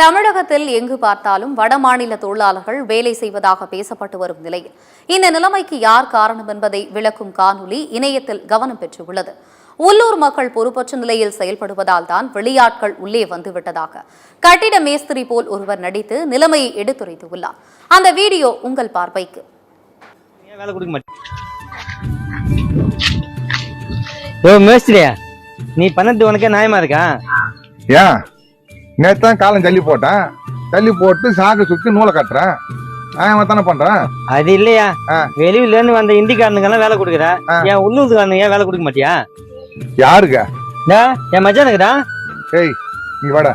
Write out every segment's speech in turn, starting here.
தமிழகத்தில் எங்கு பார்த்தாலும் வடமாநில தொழிலாளர்கள் வேலை செய்வதாக பேசப்பட்டு வரும் நிலையில் இந்த நிலைமைக்கு யார் காரணம் என்பதை விளக்கும் காணொலி இணையத்தில் கவனம் பெற்றுள்ளது. உள்ளூர் மக்கள் பொறுப்பற்ற நிலையில் செயல்படுவதால் தான் வெளியாட்கள் உள்ளே வந்துவிட்டதாக கட்டிட மேஸ்திரி போல் ஒருவர் நடித்து நிலைமையை எடுத்துரைத்துள்ளார். அந்த வீடியோ உங்கள் பார்வைக்கு. நீ பண்ணது உனக்கே நியாயமா இருக்கா? ஏன் நேத்தான் காலம் தள்ளி போட்டேன், தள்ளி போட்டு சாக்கு சுத்தி நூலை கட்டுறேன். நியாயமா தானே பண்றேன். அது இல்லையா, வெளியில இருந்து வந்த இந்திக்காரனுக்கெல்லாம் வேலை கொடுக்குற, என் உள்ளூர்காரனுக்கு ஏன் வேலை கொடுக்க மாட்டியா? யாருங்க? என் மச்சானுக்குடா. ஏய் நீ வாடா.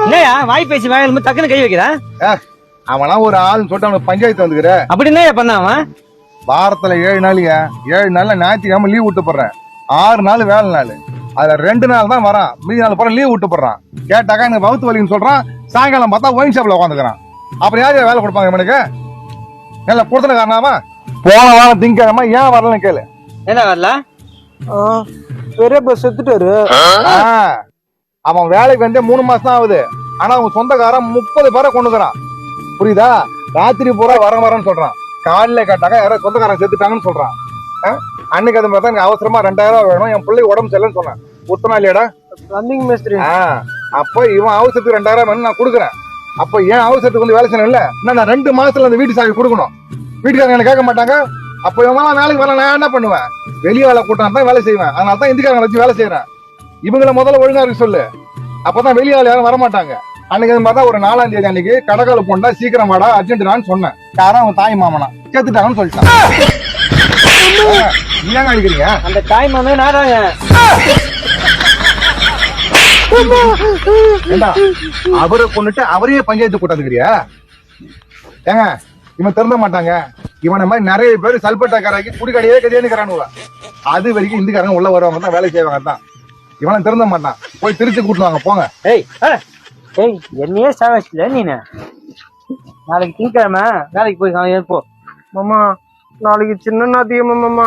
என்னையா வாய் பேசி வாயில டக்குன்னு கை வைக்கிறா? அவனா ஒரு ஆள்னு சொல்லிட்டு அவனுக்கு பஞ்சாயத்து வந்துக்கிற. அப்படி என்ன பண்ண அவன்? வாரத்துல 7 நாளைங்க, 7 நாள்ல ஞாயிற்றுக்கிழமை லீவ் விட்டு போடுறேன். 6 நாள் வேலை நாள், அதுல 2 நாள் தான் வரான், மீதி நாள் போற லீவ் விட்டு போடுறான். கேட்டாக்கா எனக்கு வகுத்து வலின்னு சொல்றான். சாயங்காலம் பார்த்தா ஒயின் ஷாப்ல உட்காந்துக்கிறான். அப்புறம் யாரு வேலை கொடுப்பாங்க இவனுக்கு? நல்ல கொடுத்தன காரணமா போன வாரம் திங்கக்கிழமை ஏன் வரலன்னு கேளு. என்ன வரல? பெரிய பஸ் செத்துட்டாரு. அவன் வேலைக்கு வந்து 3 மாசம் தான் ஆகுது. ஆனா அவன் சொந்தக்காரன் 30 பேரை கொண்டுக்கிறான். புரியுதா? ராத்திரி பூரா வரன்னு சொல்றான். காலையில கேட்டாக்கா யாரோ சொந்தக்காரன் செத்துட்டாங்கன்னு சொல்றான். அன்னைக்கு அது பார்த்தா எனக்கு அவசரமா 2000 வேணும், என் பிள்ளைக்கு உடம்பு சரியில்லைன்னு சொன்னேன். ஒத்தனா இல்லையாடா? பிளம்பிங் மேஸ்திரி. அப்ப இவன் அவசரத்துக்கு 2000 வேணும் நான் கொடுக்குறேன். அப்ப ஏன் அவசரத்துக்கு வந்து வேலை செய்யணும் இல்ல? நான் 2 மாசத்துல அந்த வீட்டு சாவி கொடுக்கணும். வீட்டுக்காரங்க என்ன கேட்க மாட்டாங்க. அப்ப இவங்கெல்லாம் வேலைக்கு வரல, நான் என்ன பண்ணுவேன்? வெளியே வேலை கூட்டம் தான் வேலை செய்வேன். அதனால தான் இந்திக்காரங்களை வச்சு வேலை செய்யறேன். இவங்களை முதல்ல ஒழுங்கா இருக்கு சொல்லு, அப்பதான் வெளியே வேலை யாரும் வரமாட்டாங்க. அன்னைக்கு பார்த்தா ஒரு 4ஆம் தேதி அன்னைக்கு கடற்கால போண்டா சீக்கிரம் வாடா அர்ஜென்ட்னான்னு சொன்னேன். யாரும் அவன் தாய் மாமனா கேத்துட்டாங்கன்னு சொல்லிட்டான். நீங்க அடிக்கிறீங்க? அந்த தாய் மாமே நாடாங்க. அவரை கொண்டுட்டு அவரையே பஞ்சாயத்து கூட்டாதுக்கிறியா? ஏங்க இவன் திருந்த மாட்டாங்க. இவனை மாதிரி நிறைய பேர் சல்பட்டாக்காரங்க குடிக்கடையே கதையானுக்கிறானுவ. அது வரைக்கும் இந்திக்காரங்க உள்ள வருவாங்க தான் வேலை செய்வாங்க தான். இவனை திருந்த மாட்டான். போய் திருச்சி கூட்டுவாங்க போங்க. ஏய் என்னையே சாவச்சில நீ. நாளைக்கு திங்கக்கிழமை வேலைக்கு போய் போ. மாமா நாளைக்கு சின்ன நாத்தியமா மாமா.